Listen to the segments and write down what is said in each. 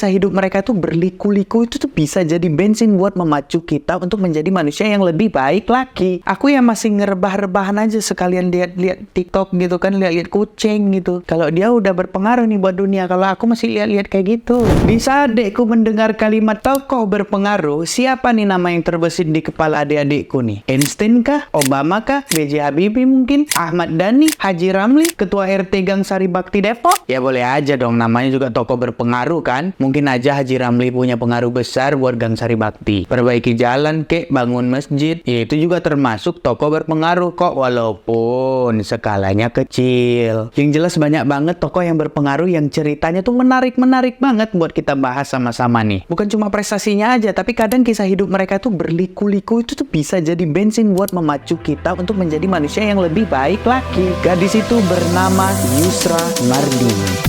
Kisah hidup mereka tuh berliku-liku itu tuh bisa jadi bensin buat memacu kita untuk menjadi manusia yang lebih baik lagi. Aku yang masih ngerebah-rebahan aja sekalian lihat-lihat TikTok gitu kan, lihat-lihat kucing gitu. Kalau dia udah berpengaruh nih buat dunia, kalau aku masih lihat-lihat kayak gitu. Di saat adekku mendengar kalimat tokoh berpengaruh, siapa nih nama yang terbesit di kepala adik-adikku nih? Einstein kah? Obama kah? B.J. Habibie mungkin? Ahmad Dhani? Haji Ramli? Ketua RT Gang Sari Bakti Depok? Ya boleh aja dong, namanya juga tokoh berpengaruh kan. Mungkin aja Haji Ramli punya pengaruh besar buat Gang Sari Bakti. Perbaiki jalan kek, bangun masjid, ya itu juga termasuk tokoh berpengaruh kok, walaupun skalanya kecil. Yang jelas banyak banget tokoh yang berpengaruh yang ceritanya tuh menarik banget buat kita bahas sama-sama nih. Bukan cuma prestasinya aja, tapi kadang kisah hidup mereka tuh berliku-liku itu tuh bisa jadi bensin buat memacu kita untuk menjadi manusia yang lebih baik lagi. Gadis itu bernama Yusra Mardini.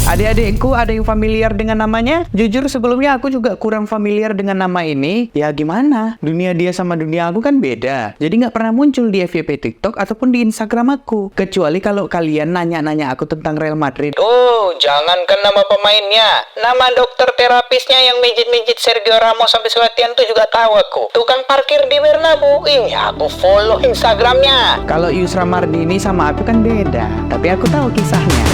Adik-adikku ada yang familiar dengan namanya? Jujur sebelumnya aku juga kurang familiar dengan nama ini. Ya gimana? Dunia dia sama dunia aku kan beda. Jadi nggak pernah muncul di FYP TikTok ataupun di Instagram aku. Kecuali kalau kalian nanya-nanya aku tentang Real Madrid. Oh, jangankan nama pemainnya. Nama dokter terapisnya yang mijit-mijit Sergio Ramos sampai latihan tuh juga tahu aku. Tukang parkir di Bernabeu. Ini aku follow Instagramnya. Kalau Yusra Mardini sama aku kan beda. Tapi aku tahu kisahnya.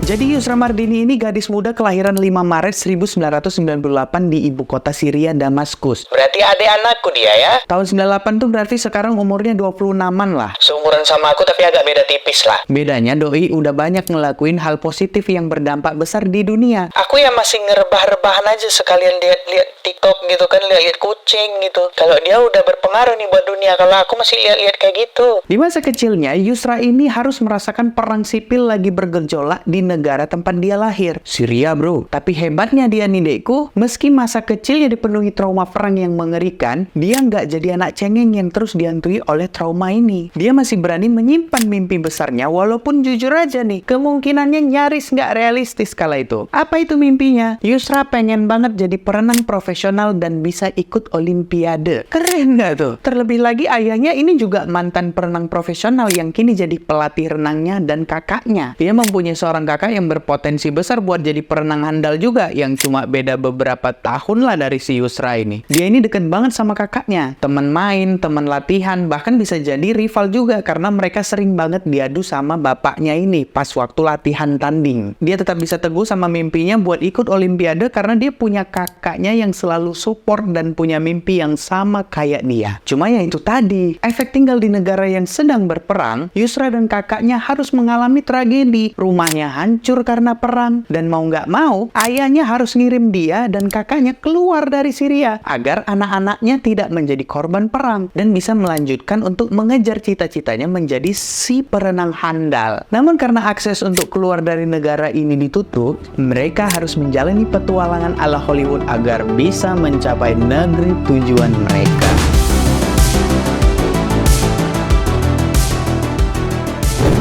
Jadi Yusra Mardini ini gadis muda kelahiran 5 Maret 1998 di ibu kota Syria, Damaskus. Berarti adik anakku dia ya? Tahun 98 tuh berarti sekarang umurnya 26-an lah. Seumuran sama aku tapi agak beda tipis lah. Bedanya doi udah banyak ngelakuin hal positif yang berdampak besar di dunia. Aku yang masih ngerebah-rebahan aja sekalian lihat-lihat TikTok gitu kan, lihat-lihat kucing gitu. Kalau dia udah berpengaruh nih buat dunia, kalau aku masih lihat-lihat kayak gitu. Di masa kecilnya, Yusra ini harus merasakan perang sipil lagi bergejolak di negara tempat dia lahir, Syria bro. Tapi hebatnya dia nih dekku, meski masa kecilnya dipenuhi trauma perang yang mengerikan, dia nggak jadi anak cengeng yang terus dihantui oleh trauma ini. Dia masih berani menyimpan mimpi besarnya, walaupun jujur aja nih, kemungkinannya nyaris nggak realistis kala itu. Apa itu mimpinya? Yusra pengen banget jadi perenang profesional dan bisa ikut olimpiade. Keren nggak tuh? Terlebih lagi ayahnya ini juga mantan perenang profesional yang kini jadi pelatih renangnya dan kakaknya. Dia mempunyai seorang kakak yang berpotensi besar buat jadi perenang handal juga, yang cuma beda beberapa tahun lah dari si Yusra ini. Dia ini deket banget sama kakaknya, teman main, teman latihan, bahkan bisa jadi rival juga karena mereka sering banget diadu sama bapaknya ini pas waktu latihan tanding. Dia tetap bisa teguh sama mimpinya buat ikut olimpiade karena dia punya kakaknya yang selalu support dan punya mimpi yang sama kayak dia. Cuma ya itu tadi, efek tinggal di negara yang sedang berperang, Yusra dan kakaknya harus mengalami tragedi. Rumahnya hancur karena perang, dan mau nggak mau, ayahnya harus ngirim dia dan kakaknya keluar dari Syria agar anak-anaknya tidak menjadi korban perang dan bisa melanjutkan untuk mengejar cita-citanya menjadi si perenang handal. Namun karena akses untuk keluar dari negara ini ditutup, mereka harus menjalani petualangan ala Hollywood agar bisa mencapai negeri tujuan mereka.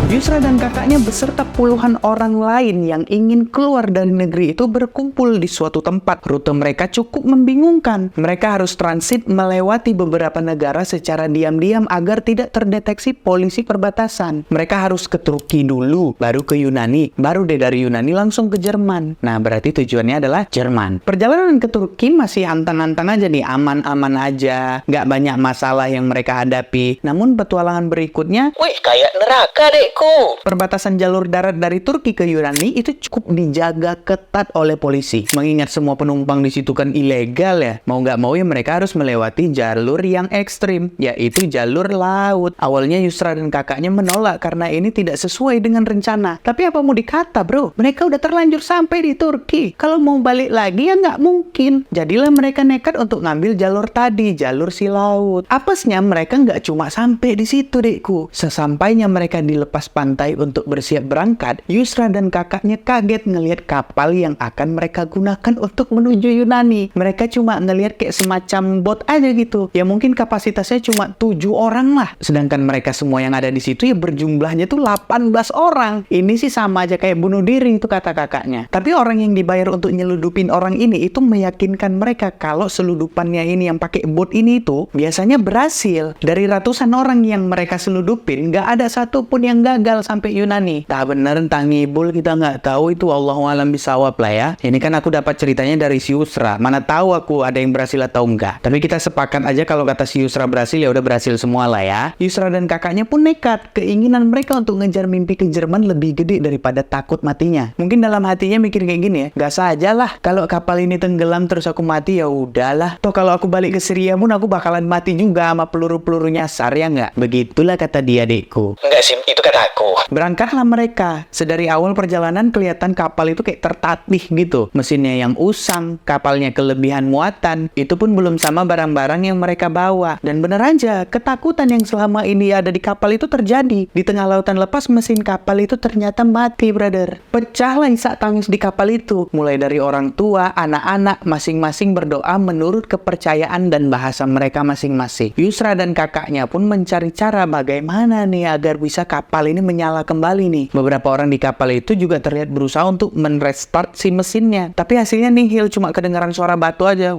Yusra dan kakaknya beserta puluhan orang lain yang ingin keluar dari negeri itu berkumpul di suatu tempat. Rute mereka cukup membingungkan. Mereka harus transit melewati beberapa negara secara diam-diam agar tidak terdeteksi polisi perbatasan. Mereka harus ke Turki dulu, baru ke Yunani, baru deh dari Yunani langsung ke Jerman. Nah, berarti tujuannya adalah Jerman. Perjalanan ke Turki masih antang-antang aja nih, aman-aman aja, nggak banyak masalah yang mereka hadapi. Namun petualangan berikutnya, wih, kayak neraka dek. Perbatasan jalur darat dari Turki ke Yunani itu cukup dijaga ketat oleh polisi. Mengingat semua penumpang di situ kan ilegal ya. Mau nggak mau ya mereka harus melewati jalur yang ekstrim, yaitu jalur laut. Awalnya Yusra dan kakaknya menolak karena ini tidak sesuai dengan rencana. Tapi apa mau dikata bro, mereka udah terlanjur sampai di Turki. Kalau mau balik lagi ya nggak mungkin. Jadilah mereka nekat untuk ngambil jalur tadi, jalur si laut. Apesnya mereka nggak cuma sampai di situ dekku. Sesampainya mereka dilepas lepas pantai untuk bersiap berangkat, Yusra dan kakaknya kaget ngelihat kapal yang akan mereka gunakan untuk menuju Yunani. Mereka cuma ngelihat kayak semacam bot aja gitu. Ya mungkin kapasitasnya cuma 7 orang lah. Sedangkan mereka semua yang ada di situ ya berjumlahnya tuh 18 orang. Ini sih sama aja kayak bunuh diri itu kata kakaknya. Tapi orang yang dibayar untuk nyeludupin orang ini itu meyakinkan mereka kalau seludupannya ini yang pakai bot ini itu biasanya berhasil. Dari ratusan orang yang mereka seludupin, nggak ada satupun yang gagal sampai Yunani. Tak bener, entah ngibul, kita nggak tahu, itu Allahualam bisawab lah ya. Ini kan aku dapat ceritanya dari si Yusra. Mana tahu aku ada yang berhasil atau enggak. Tapi kita sepakat aja kalau kata si Yusra berhasil, ya udah berhasil semua lah ya. Yusra dan kakaknya pun nekat. Keinginan mereka untuk ngejar mimpi ke Jerman lebih gede daripada takut matinya. Mungkin dalam hatinya mikir kayak gini ya, gas aja lah. Kalau kapal ini tenggelam terus aku mati, ya udahlah. Toh kalau aku balik ke Syria pun aku bakalan mati juga sama peluru-peluru nyasar, ya nggak? Begitulah kata dia, adekku. Enggak sih, itu kata aku. Berangkatlah mereka. Sedari awal perjalanan kelihatan kapal itu kayak tertatih gitu. Mesinnya yang usang, kapalnya kelebihan muatan. Itu pun belum sama barang-barang yang mereka bawa. Dan bener aja, ketakutan yang selama ini ada di kapal itu terjadi. Di tengah lautan lepas, mesin kapal itu ternyata mati, brother. Pecahlah isak tangis di kapal itu. Mulai dari orang tua, anak-anak, masing-masing berdoa menurut kepercayaan dan bahasa mereka masing-masing. Yusra dan kakaknya pun mencari cara bagaimana nih agar bisa kapal ini menyala kembali nih. Beberapa orang di kapal itu juga terlihat berusaha untuk men-restart si mesinnya. Tapi hasilnya nihil, cuma kedengaran suara batu aja.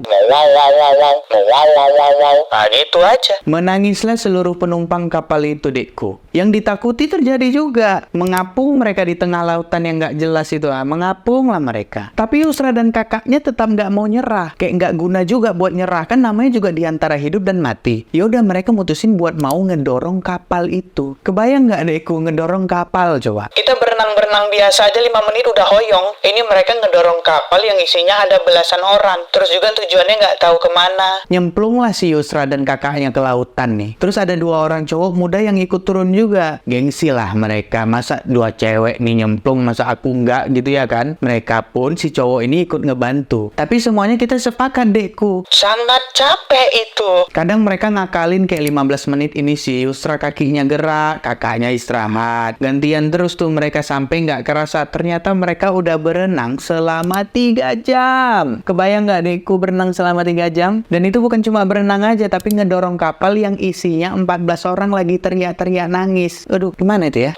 Nah gitu aja. Menangislah seluruh penumpang kapal itu, dekku. Yang ditakuti terjadi juga. Mengapung mereka di tengah lautan yang nggak jelas itu. Mengapung lah mereka. Tapi Yusra dan kakaknya tetap nggak mau nyerah. Kayak nggak guna juga buat nyerah. Kan namanya juga diantara hidup dan mati. Yaudah mereka mutusin buat mau ngedorong kapal itu. Kebayang nggak, dekku, ngedorong kapal coba? Kita berenang-berenang biasa aja 5 menit udah hoyong. Ini mereka ngedorong kapal yang isinya ada belasan orang. Terus juga tujuannya nggak tahu kemana. Nyemplunglah si Yusra dan kakaknya ke lautan nih. Terus ada 2 orang cowok muda yang ikut turun juga. Gengsi lah mereka. Masa 2 cewek nih nyemplung, masa aku enggak gitu ya kan? Mereka pun si cowok ini ikut ngebantu. Tapi semuanya kita sepakat, dekku. Sangat capek itu. Kadang mereka ngakalin kayak 15 menit ini si Yusra kakinya gerak, kakaknya istirahat. Gantian terus tuh mereka sampai nggak kerasa. Ternyata mereka udah berenang selama 3 jam. Kebayang nggak, dekku, berenang selama 3 jam? Dan itu bukan cuma berenang aja, tapi ngedorong kapal yang isinya 14 orang lagi teriak-teriak nangis. Aduh, gimana itu ya?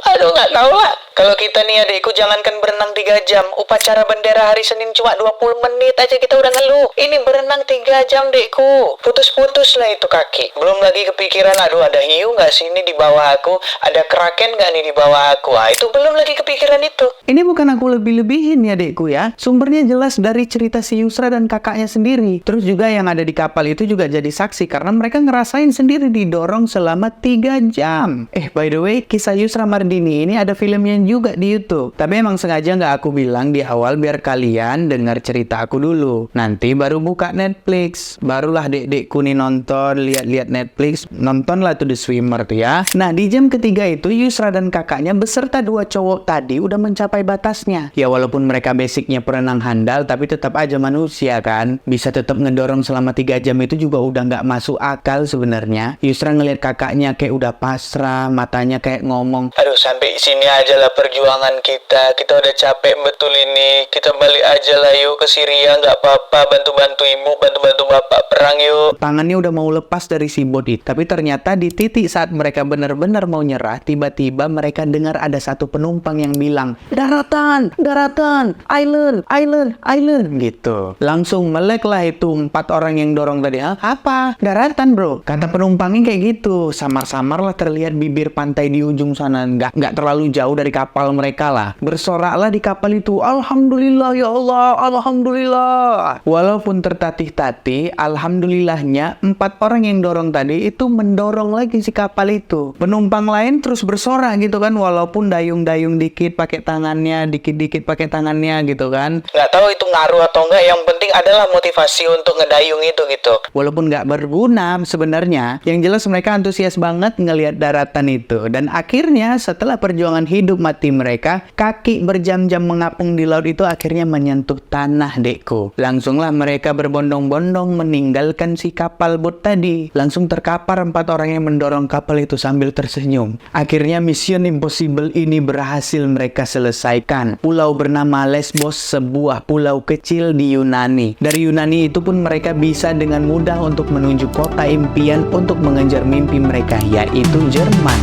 Aduh, nggak tahu lah. Kalau kita nih adekku, jangankan berenang 3 jam, upacara bendera hari Senin cuma 20 menit aja kita udah ngeluh. Ini berenang 3 jam, dekku. Putus-putus lah itu kaki. Belum lagi kepikiran, aduh ada hiu nggak sih ini di bawah aku? Ada kraken nggak nih di bawah aku? Itu belum lagi kepikiran itu. Ini bukan aku lebih-lebihin ya, dekku ya. Sumbernya jelas dari cerita si Yusra dan kakaknya sendiri. Terus juga yang ada di kapal itu juga jadi saksi karena mereka ngerasain sendiri didorong selama 3 jam. By the way, kisah Yusra Mardini ini ada filmnya juga di YouTube. Tapi emang sengaja nggak aku bilang di awal biar kalian dengar cerita aku dulu. Nanti baru buka Netflix. Barulah dek-dekku nih nonton, lihat-lihat Netflix. Nontonlah tuh The Swimmer tuh ya. Nah, di jam ketiga itu Yusra dan kakaknya beserta 2 cowok tadi udah mencapai batasnya. Ya walaupun mereka basicnya perenang handal, tapi tetap aja manusia kan. Bisa tetap ngedorong selama 3 jam itu juga udah nggak masuk akal sebenarnya. Yusra ngelihat kakaknya kayak udah pasrah, matanya kayak ngomong, aduh sampai sini aja lah perjuangan kita udah capek betul ini. Kita balik aja lah yuk ke Syria, nggak apa-apa, bantu-bantu ibu, bantu-bantu bapak perang yuk. Tangannya udah mau lepas dari si bot itu. Tapi ternyata di titik saat mereka benar-benar mau nyerah, tiba-tiba mereka dengar ada satu penumpang yang bilang, daratan, daratan, island, island, island, gitu. Langsung meleklah itu 4 orang yang dorong tadi. Apa? Daratan, bro. Kata penumpangnya kayak gitu. Samar-samar lah terlihat bibir pantai di ujung sana. Nggak terlalu jauh dari kapal mereka lah. Bersoraklah di kapal itu, alhamdulillah ya Allah, alhamdulillah. Walaupun tertatih-tatih, alhamdulillahnya 4 orang yang dorong tadi itu mendorong lagi si kapal itu. Penumpang lain terus bersorak gitu kan, walaupun dayung-dayung dikit pakai tangannya, dikit-dikit pakai tangannya gitu kan. Nggak tahu itu ngaruh atau enggak, yang penting adalah motivasi untuk ngedayung itu gitu. Walaupun nggak berguna sebenarnya, yang jelas mereka antusias banget ngelihat daratan itu. Dan akhirnya setelah perjuangan hidup mati tim mereka, kaki berjam-jam mengapung di laut itu akhirnya menyentuh tanah, dekku. Langsunglah mereka berbondong-bondong meninggalkan si kapal bot tadi. Langsung terkapar 4 orang yang mendorong kapal itu sambil tersenyum. Akhirnya Mission Impossible ini berhasil mereka selesaikan. Pulau bernama Lesbos, sebuah pulau kecil di Yunani. Dari Yunani itu pun mereka bisa dengan mudah untuk menuju kota impian untuk mengejar mimpi mereka, yaitu Jerman.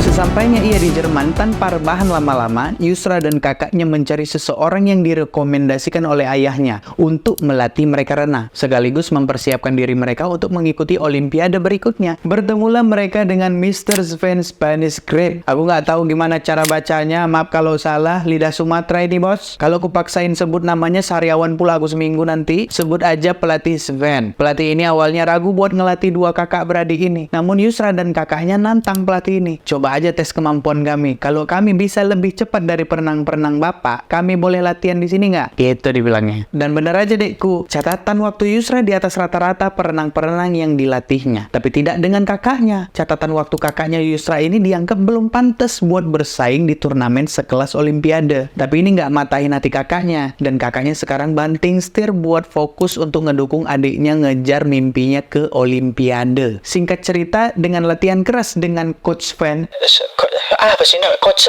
Sesampainya ia di Jerman, tanpa rebahan lama-lama, Yusra dan kakaknya mencari seseorang yang direkomendasikan oleh ayahnya untuk melatih mereka renang, sekaligus mempersiapkan diri mereka untuk mengikuti Olimpiade berikutnya. Bertemulah mereka dengan Mr. Sven Spanish Grip. Aku nggak tahu gimana cara bacanya, maaf kalau salah, lidah Sumatera ini bos. Kalau aku paksain sebut namanya sariawan pula aku seminggu nanti, sebut aja pelatih Sven. Pelatih ini awalnya ragu buat ngelatih 2 kakak beradik ini, namun Yusra dan kakaknya nantang pelatih ini. Coba aja tes kemampuan kami. Kalau kami bisa lebih cepat dari perenang-perenang bapak, kami boleh latihan di sini nggak? Gitu dibilangnya. Dan bener aja dekku, catatan waktu Yusra di atas rata-rata perenang-perenang yang dilatihnya. Tapi tidak dengan kakaknya. Catatan waktu kakaknya Yusra ini dianggap belum pantas buat bersaing di turnamen sekelas Olimpiade. Tapi ini nggak matahin hati kakaknya. Dan kakaknya sekarang banting setir buat fokus untuk ngedukung adiknya ngejar mimpinya ke Olimpiade. Singkat cerita, dengan latihan keras dengan Coach Sven, Apa sih namanya? Coach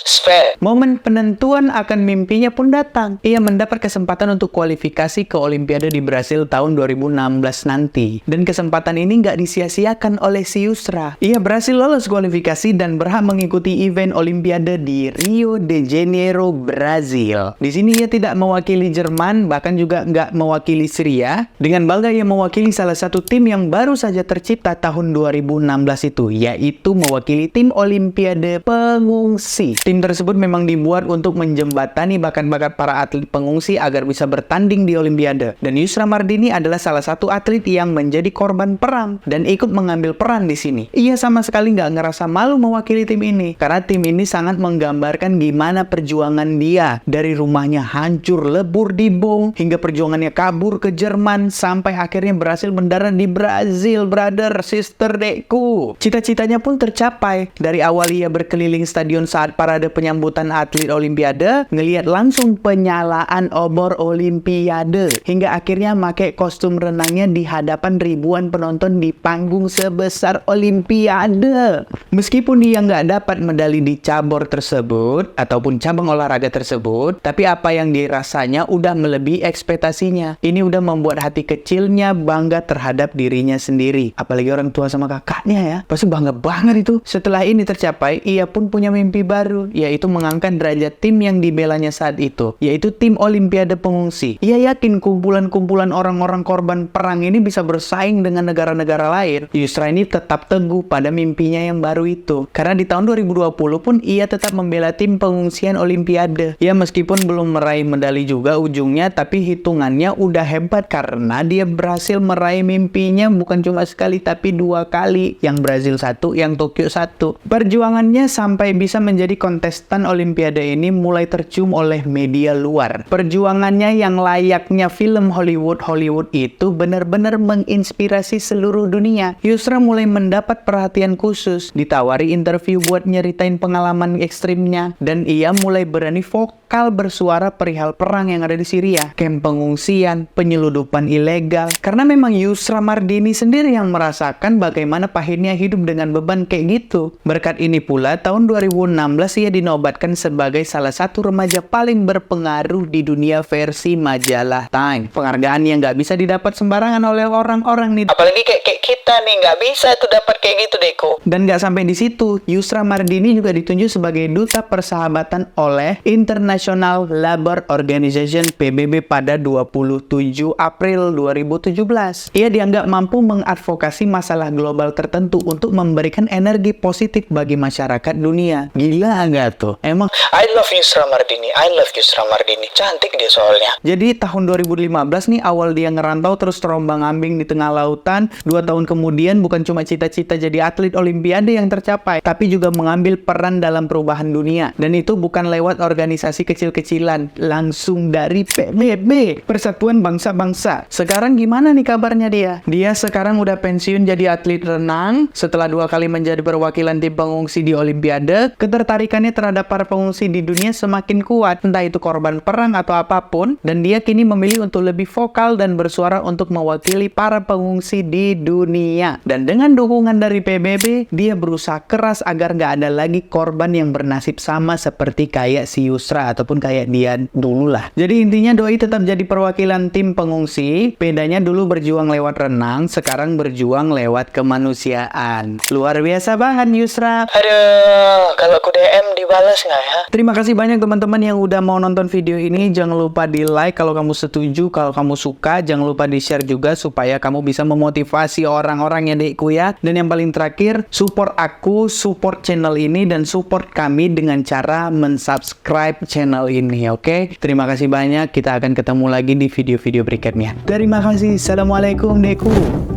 Sven. momen penentuan akan mimpinya pun datang. Ia mendapat kesempatan untuk kualifikasi ke Olimpiade di Brasil tahun 2016 nanti. Dan kesempatan ini nggak disia-siakan oleh si Yusra. Ia berhasil lolos kualifikasi dan berhak mengikuti event Olimpiade di Rio de Janeiro, Brazil. Di sini ia tidak mewakili Jerman, bahkan juga nggak mewakili Syria. Dengan bangga ia mewakili salah satu tim yang baru saja tercipta tahun 2016 itu, yaitu mewakili tim Olimpiade pengungsi. Tim tersebut memang dibuat untuk menjembatani bakat-bakat para atlet pengungsi agar bisa bertanding di Olimpiade. Dan Yusra Mardini adalah salah satu atlet yang menjadi korban perang dan ikut mengambil peran di sini. Ia sama sekali nggak ngerasa malu mewakili tim ini, karena tim ini sangat menggambarkan gimana perjuangan dia dari rumahnya hancur lebur di bom hingga perjuangannya kabur ke Jerman sampai akhirnya berhasil mendarat di Brazil, brother, sister, dekku. Cita-citanya pun tercapai. Dari awal ia berkeliling stadion saat parade penyambutan atlet Olimpiade, ngelihat langsung penyalaan obor Olimpiade, hingga akhirnya pakai kostum renangnya di hadapan ribuan penonton di panggung sebesar Olimpiade. Meskipun dia nggak dapat medali di cabur tersebut ataupun cabang olahraga tersebut, tapi apa yang dirasanya udah melebihi ekspektasinya. Ini udah membuat hati kecilnya bangga terhadap dirinya sendiri. Apalagi orang tua sama kakaknya ya, pasti bangga banget itu. Setelah ini tercapai, ia pun punya mimpi baru, yaitu mengangkat derajat tim yang dibelanya saat itu, yaitu tim Olimpiade pengungsi. Ia yakin kumpulan-kumpulan orang-orang korban perang ini bisa bersaing dengan negara-negara lain. Yusra ini tetap teguh pada mimpinya yang baru itu, karena di tahun 2020 pun ia tetap membela tim pengungsian Olimpiade. Ya meskipun belum meraih medali juga ujungnya, tapi hitungannya udah hebat karena dia berhasil meraih mimpinya bukan cuma sekali tapi 2 kali, yang Brazil 1, yang Tokyo 1. Perjuangannya sampai bisa menjadi kontestan Olimpiade ini mulai tercium oleh media luar. Perjuangannya yang layaknya film Hollywood itu benar-benar menginspirasi seluruh dunia. Yusra mulai mendapat perhatian khusus, ditawari interview buat nyeritain pengalaman ekstrimnya, dan ia mulai berani vokal bersuara perihal perang yang ada di Syria, kamp pengungsian, penyeludupan ilegal. Karena memang Yusra Mardini sendiri yang merasakan bagaimana pahitnya hidup dengan beban kayak gitu. Berkat ini pula, tahun 2016 ia dinobatkan sebagai salah satu remaja paling berpengaruh di dunia versi majalah Time. Penghargaan yang nggak bisa didapat sembarangan oleh orang-orang nih. Apalagi kayak kita nih, nggak bisa tuh dapat kayak gitu, Deko. Dan nggak sampai di situ, Yusra Mardini juga ditunjuk sebagai duta persahabatan oleh International Labour Organization PBB pada 27 April 2017. Ia dianggap mampu mengadvokasi masalah global tertentu untuk memberikan energi positif positif bagi masyarakat dunia. Gila nggak tuh? Emang I love Yusra Mardini. I love Yusra Mardini. Cantik dia soalnya. jadi tahun 2015 nih awal dia ngerantau terus terombang-ambing di tengah lautan. 2 tahun kemudian bukan cuma cita-cita jadi atlet olimpiade yang tercapai, tapi juga mengambil peran dalam perubahan dunia. Dan itu bukan lewat organisasi kecil-kecilan, langsung dari PBB, Persatuan Bangsa-Bangsa. Sekarang gimana nih kabarnya dia? Dia sekarang udah pensiun jadi atlet renang setelah 2 kali menjadi perwakilan tim pengungsi di Olimpiade. Ketertarikannya terhadap para pengungsi di dunia semakin kuat, entah itu korban perang atau apapun, dan dia kini memilih untuk lebih vokal dan bersuara untuk mewakili para pengungsi di dunia. Dan dengan dukungan dari PBB, dia berusaha keras agar nggak ada lagi korban yang bernasib sama seperti kayak si Yusra ataupun kayak dia dulu lah. Jadi intinya Doi tetap jadi perwakilan tim pengungsi. Bedanya dulu berjuang lewat renang, sekarang berjuang lewat kemanusiaan. Luar biasa banget Yusra. Aduh, kalau aku DM dibalas nggak ya? Terima kasih banyak teman-teman yang udah mau nonton video ini. Jangan lupa di like kalau kamu setuju, kalau kamu suka. Jangan lupa di share juga supaya kamu bisa memotivasi orang-orang ya dekku ya. Dan yang paling terakhir, support aku, support channel ini, dan support kami dengan cara mensubscribe channel ini, oke? Terima kasih banyak, kita akan ketemu lagi di video-video berikutnya. Terima kasih, assalamualaikum dekku.